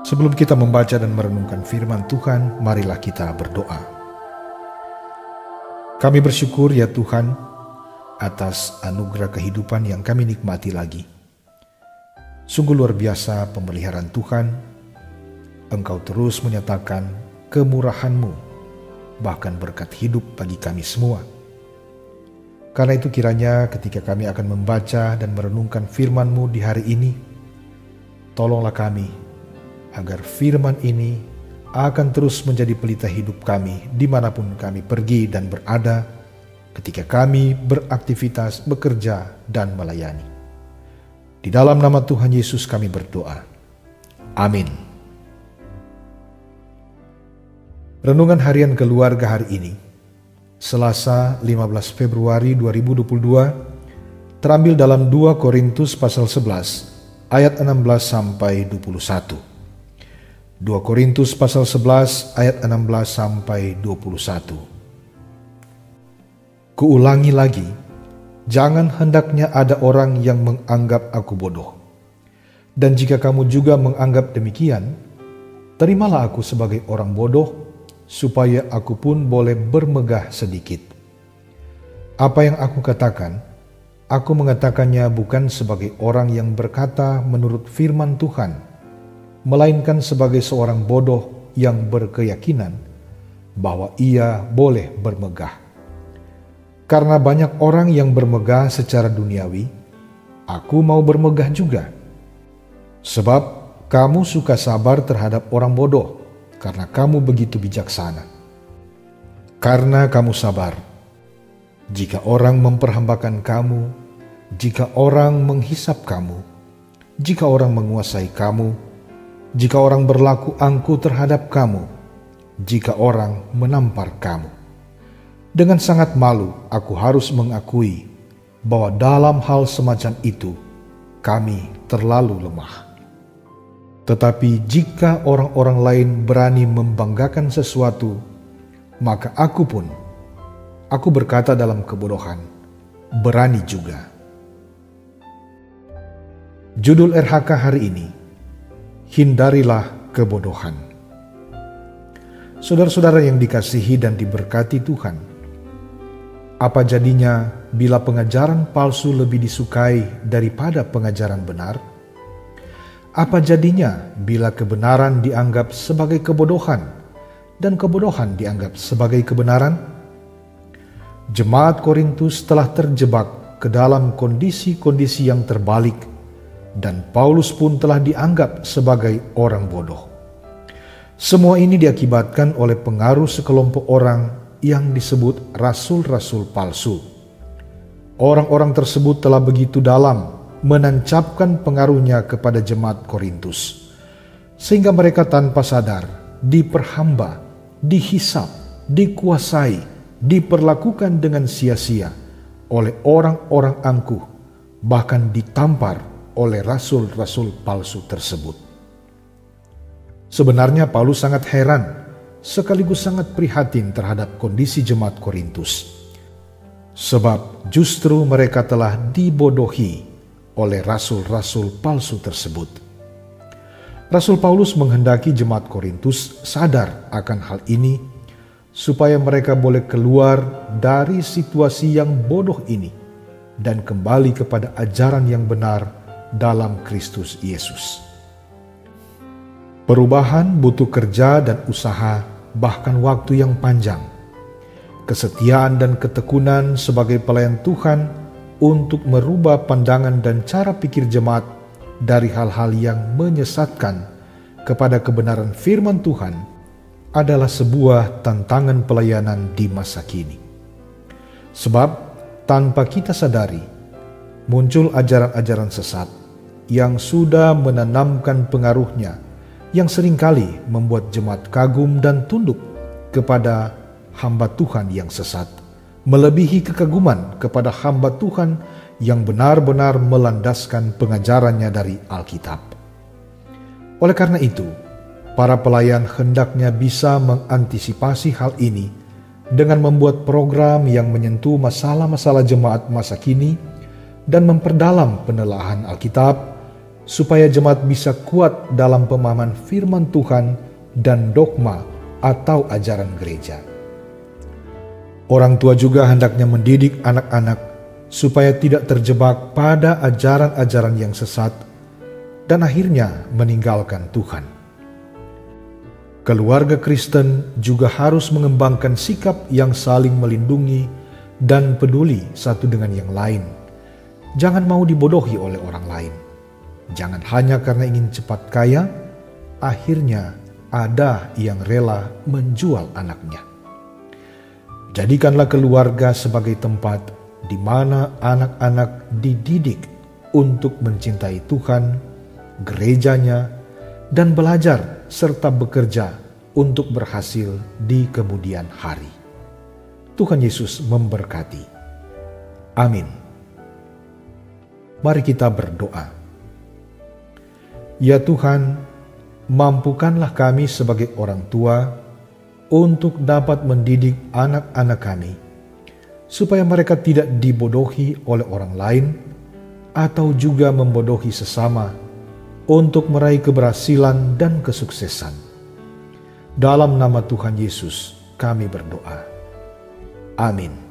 Sebelum kita membaca dan merenungkan firman Tuhan, marilah kita berdoa. Kami bersyukur ya Tuhan atas anugerah kehidupan yang kami nikmati lagi. Sungguh luar biasa pemeliharaan Tuhan. Engkau terus menyatakan kemurahan-Mu, bahkan berkat hidup bagi kami semua. Karena itu kiranya ketika kami akan membaca dan merenungkan firman-Mu di hari ini, tolonglah kami agar firman ini akan terus menjadi pelita hidup kami dimanapun kami pergi dan berada, ketika kami beraktivitas, bekerja, dan melayani. Di dalam nama Tuhan Yesus kami berdoa. Amin. Renungan harian keluarga hari ini, Selasa 15 Februari 2022, terambil dalam 2 Korintus pasal 11 ayat 16 sampai 21. 2 Korintus pasal 11 ayat 16 sampai 21. Kuulangi lagi, jangan hendaknya ada orang yang menganggap aku bodoh. Dan jika kamu juga menganggap demikian, terimalah aku sebagai orang bodoh, supaya aku pun boleh bermegah sedikit. Apa yang aku katakan, aku mengatakannya bukan sebagai orang yang berkata menurut firman Tuhan, melainkan sebagai seorang bodoh yang berkeyakinan bahwa ia boleh bermegah. Karena banyak orang yang bermegah secara duniawi, aku mau bermegah juga. Sebab kamu suka sabar terhadap orang bodoh, karena kamu begitu bijaksana. Karena kamu sabar, jika orang memperhambakan kamu, jika orang menghisap kamu, jika orang menguasai kamu, jika orang berlaku angkuh terhadap kamu, jika orang menampar kamu. Dengan sangat malu aku harus mengakui bahwa dalam hal semacam itu kami terlalu lemah. Tetapi jika orang-orang lain berani membanggakan sesuatu, maka aku berkata dalam kebodohan, berani juga. Judul RHK hari ini, hindarilah kebodohan. Saudara-saudara yang dikasihi dan diberkati Tuhan, apa jadinya bila pengajaran palsu lebih disukai daripada pengajaran benar? Apa jadinya bila kebenaran dianggap sebagai kebodohan dan kebodohan dianggap sebagai kebenaran? Jemaat Korintus telah terjebak ke dalam kondisi-kondisi yang terbalik, dan Paulus pun telah dianggap sebagai orang bodoh. Semua ini diakibatkan oleh pengaruh sekelompok orang yang disebut rasul-rasul palsu. Orang-orang tersebut telah begitu dalam menancapkan pengaruhnya kepada jemaat Korintus, sehingga mereka tanpa sadar diperhamba, dihisap, dikuasai, diperlakukan dengan sia-sia oleh orang-orang angkuh, bahkan ditampar oleh rasul-rasul palsu tersebut. Sebenarnya Paulus sangat heran sekaligus sangat prihatin terhadap kondisi jemaat Korintus, sebab justru mereka telah dibodohi oleh rasul-rasul palsu tersebut. Rasul Paulus menghendaki jemaat Korintus sadar akan hal ini, supaya mereka boleh keluar dari situasi yang bodoh ini dan kembali kepada ajaran yang benar dalam Kristus Yesus. Perubahan butuh kerja dan usaha, bahkan waktu yang panjang. Kesetiaan dan ketekunan sebagai pelayan Tuhan untuk merubah pandangan dan cara pikir jemaat dari hal-hal yang menyesatkan kepada kebenaran firman Tuhan adalah sebuah tantangan pelayanan di masa kini. Sebab tanpa kita sadari, muncul ajaran-ajaran sesat yang sudah menanamkan pengaruhnya, yang seringkali membuat jemaat kagum dan tunduk kepada hamba Tuhan yang sesat, melebihi kekaguman kepada hamba Tuhan yang benar-benar melandaskan pengajarannya dari Alkitab. Oleh karena itu, para pelayan hendaknya bisa mengantisipasi hal ini dengan membuat program yang menyentuh masalah-masalah jemaat masa kini dan memperdalam penelaahan Alkitab supaya jemaat bisa kuat dalam pemahaman firman Tuhan dan dogma atau ajaran gereja. Orang tua juga hendaknya mendidik anak-anak supaya tidak terjebak pada ajaran-ajaran yang sesat dan akhirnya meninggalkan Tuhan. Keluarga Kristen juga harus mengembangkan sikap yang saling melindungi dan peduli satu dengan yang lain. Jangan mau dibodohi oleh orang lain. Jangan hanya karena ingin cepat kaya, akhirnya ada yang rela menjual anaknya. Jadikanlah keluarga sebagai tempat di mana anak-anak dididik untuk mencintai Tuhan, gerejanya, dan belajar serta bekerja untuk berhasil di kemudian hari. Tuhan Yesus memberkati. Amin. Mari kita berdoa. Ya Tuhan, mampukanlah kami sebagai orang tua untuk dapat mendidik anak-anak kami, supaya mereka tidak dibodohi oleh orang lain atau juga membodohi sesama untuk meraih keberhasilan dan kesuksesan. Dalam nama Tuhan Yesus kami berdoa. Amin.